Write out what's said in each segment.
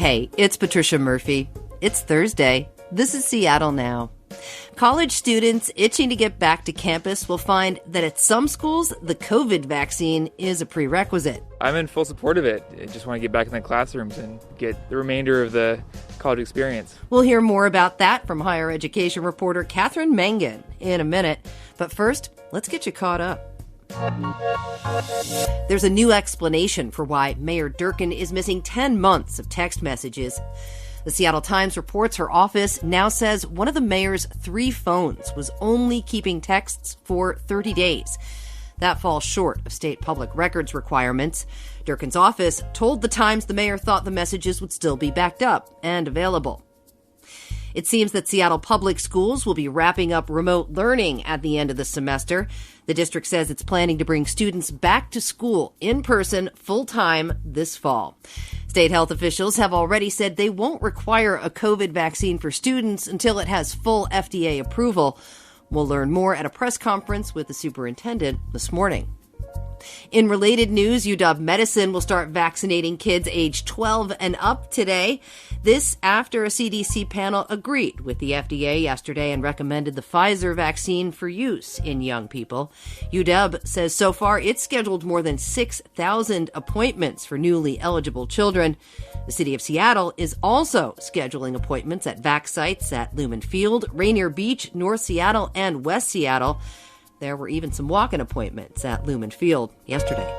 Hey, it's Patricia Murphy. It's Thursday. This is Seattle Now. College students itching to get back to campus will find that at some schools, the COVID vaccine is a prerequisite. I'm in full support of it. I just want to get back in the classrooms and get the remainder of the college experience. We'll hear more about that from higher education reporter Katherine Manga in a minute. But first, let's get you caught up. There's a new explanation for why Mayor Durkan is missing 10 months of text messages. The Seattle Times reports her office now says one of the mayor's 3 phones was only keeping texts for 30 days. That falls short of state public records requirements. Durkan's office told the Times the mayor thought the messages would still be backed up and available. It seems that Seattle Public Schools will be wrapping up remote learning at the end of the semester. The district says it's planning to bring students back to school in person full-time this fall. State health officials have already said they won't require a COVID vaccine for students until it has full FDA approval. We'll learn more at a press conference with the superintendent this morning. In related news, UW Medicine will start vaccinating kids age 12 and up today. This after a CDC panel agreed with the FDA yesterday and recommended the Pfizer vaccine for use in young people. UW says so far it's scheduled more than 6,000 appointments for newly eligible children. The city of Seattle is also scheduling appointments at vac sites at Lumen Field, Rainier Beach, North Seattle, and West Seattle. There were even some walk-in appointments at Lumen Field yesterday.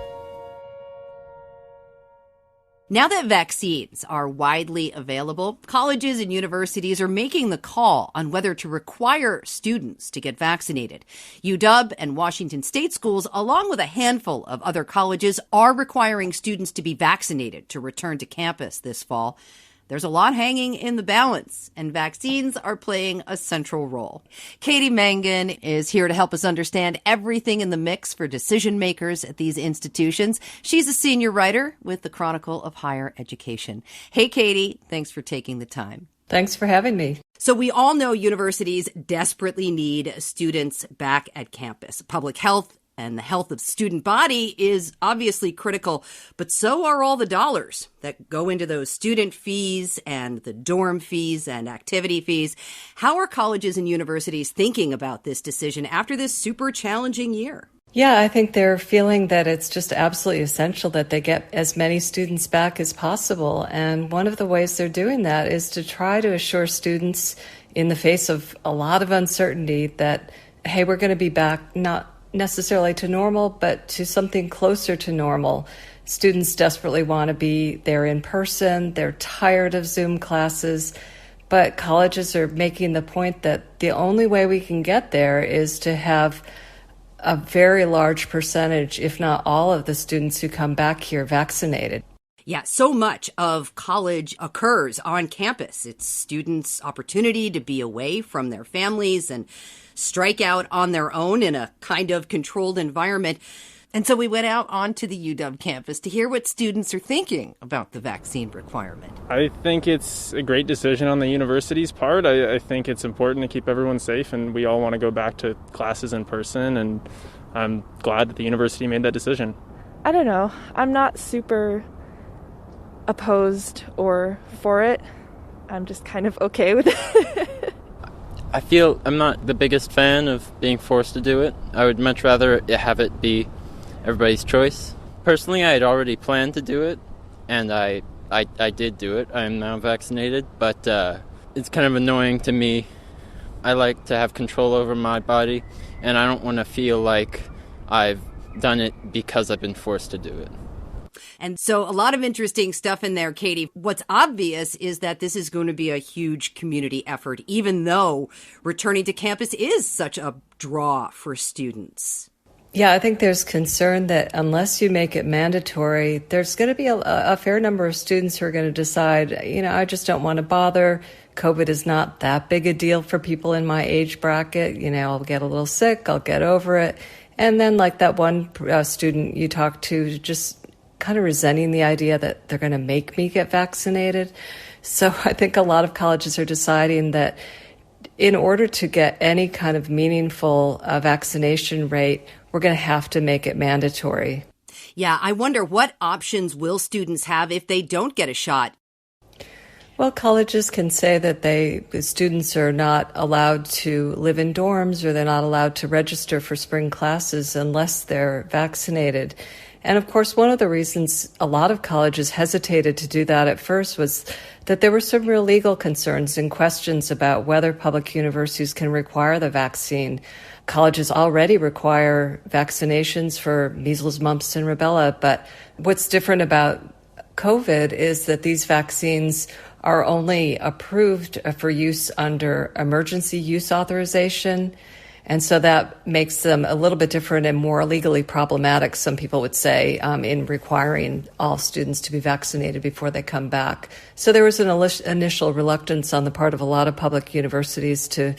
Now that vaccines are widely available, colleges and universities are making the call on whether to require students to get vaccinated. UW and Washington State schools, along with a handful of other colleges, are requiring students to be vaccinated to return to campus this fall. There's a lot hanging in the balance, and vaccines are playing a central role. Katherine Manga is here to help us understand everything in the mix for decision makers at these institutions. She's a senior writer with the Chronicle of Higher Education. Hey, Katie, thanks for taking the time. Thanks for having me. So we all know universities desperately need students back at campus. Public health and the health of the student body is obviously critical, but so are all the dollars that go into those student fees and the dorm fees and activity fees. How are colleges and universities thinking about this decision after this super challenging year? Yeah, I think they're feeling that it's just absolutely essential that they get as many students back as possible. And one of the ways they're doing that is to try to assure students in the face of a lot of uncertainty that, hey, we're going to be back, not necessarily to normal, but to something closer to normal. Students desperately want to be there in person. They're tired of Zoom classes, but colleges are making the point that the only way we can get there is to have a very large percentage, if not all of the students who come back here vaccinated. Yeah, so much of college occurs on campus. It's students' opportunity to be away from their families and strike out on their own in a kind of controlled environment. And so we went out onto the UW campus to hear what students are thinking about the vaccine requirement. I think it's a great decision on the university's part. I think it's important to keep everyone safe, and we all want to go back to classes in person, and I'm glad that the university made that decision. I don't know. I'm not super opposed or for it. I'm just kind of okay with it. I feel I'm not the biggest fan of being forced to do it. I would much rather have it be everybody's choice. Personally, I had already planned to do it, and I did do it. I am now vaccinated, but it's kind of annoying to me. I like to have control over my body, and I don't want to feel like I've done it because I've been forced to do it. And so a lot of interesting stuff in there, Katie. What's obvious is that this is going to be a huge community effort, even though returning to campus is such a draw for students. Yeah, I think there's concern that unless you make it mandatory, there's going to be a fair number of students who are going to decide, I just don't want to bother. COVID is not that big a deal for people in my age bracket. I'll get a little sick, I'll get over it. And then like that one student you talked to, just kind of resenting the idea that they're going to make me get vaccinated. So I think a lot of colleges are deciding that in order to get any kind of meaningful vaccination rate, we're going to have to make it mandatory. Yeah, I wonder what options will students have if they don't get a shot? Well, colleges can say that the students are not allowed to live in dorms or they're not allowed to register for spring classes unless they're vaccinated. And of course, one of the reasons a lot of colleges hesitated to do that at first was that there were some real legal concerns and questions about whether public universities can require the vaccine. Colleges already require vaccinations for measles, mumps, and rubella, but what's different about COVID is that these vaccines are only approved for use under emergency use authorization. And so that makes them a little bit different and more legally problematic, some people would say, in requiring all students to be vaccinated before they come back. So there was an initial reluctance on the part of a lot of public universities to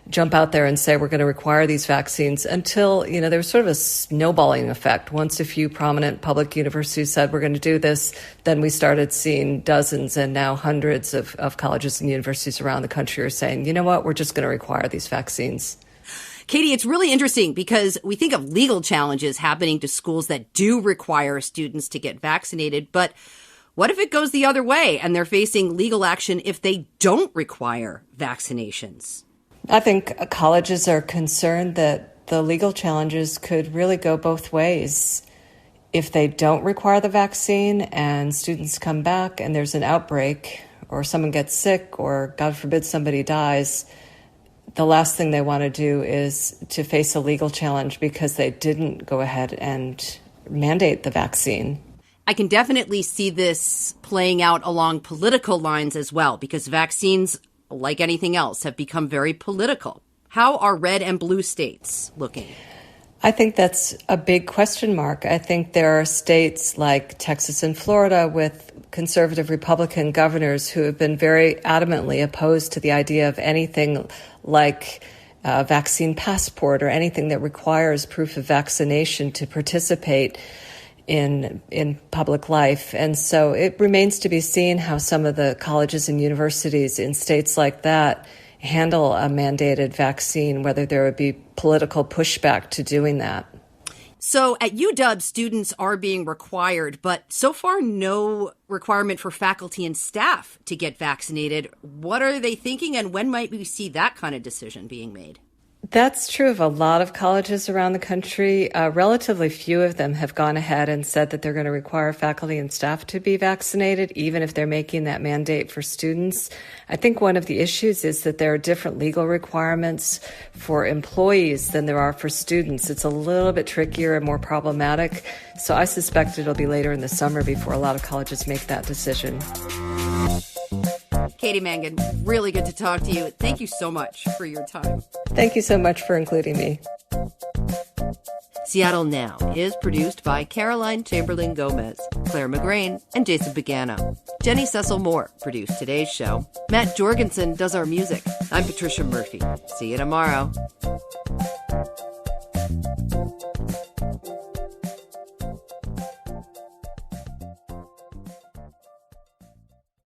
jump out there and say we're going to require these vaccines until, there was sort of a snowballing effect. Once a few prominent public universities said we're going to do this, then we started seeing dozens and now hundreds of colleges and universities around the country are saying, you know what, we're just going to require these vaccines. Katie, it's really interesting because we think of legal challenges happening to schools that do require students to get vaccinated, but what if it goes the other way and they're facing legal action if they don't require vaccinations? I think colleges are concerned that the legal challenges could really go both ways. If they don't require the vaccine and students come back and there's an outbreak or someone gets sick or, God forbid, somebody dies, the last thing they want to do is to face a legal challenge because they didn't go ahead and mandate the vaccine. I can definitely see this playing out along political lines as well, because vaccines, like anything else, have become very political. How are red and blue states looking? I think that's a big question mark. I think there are states like Texas and Florida with conservative Republican governors who have been very adamantly opposed to the idea of anything like a vaccine passport or anything that requires proof of vaccination to participate in public life. And so it remains to be seen how some of the colleges and universities in states like that handle a mandated vaccine, whether there would be political pushback to doing that. So at UW, students are being required, but so far no requirement for faculty and staff to get vaccinated. What are they thinking, and when might we see that kind of decision being made? That's true of a lot of colleges around the country. Relatively few of them have gone ahead and said that they're going to require faculty and staff to be vaccinated, even if they're making that mandate for students. I think one of the issues is that there are different legal requirements for employees than there are for students. It's a little bit trickier and more problematic. So I suspect it'll be later in the summer before a lot of colleges make that decision. Katie Manga, really good to talk to you. Thank you so much for your time. Thank you so much for including me. Seattle Now is produced by Caroline Chamberlain Gomez, Clare McGrane, and Jason Pagano. Jenny Cecil Moore produced today's show. Matt Jorgensen does our music. I'm Patricia Murphy. See you tomorrow.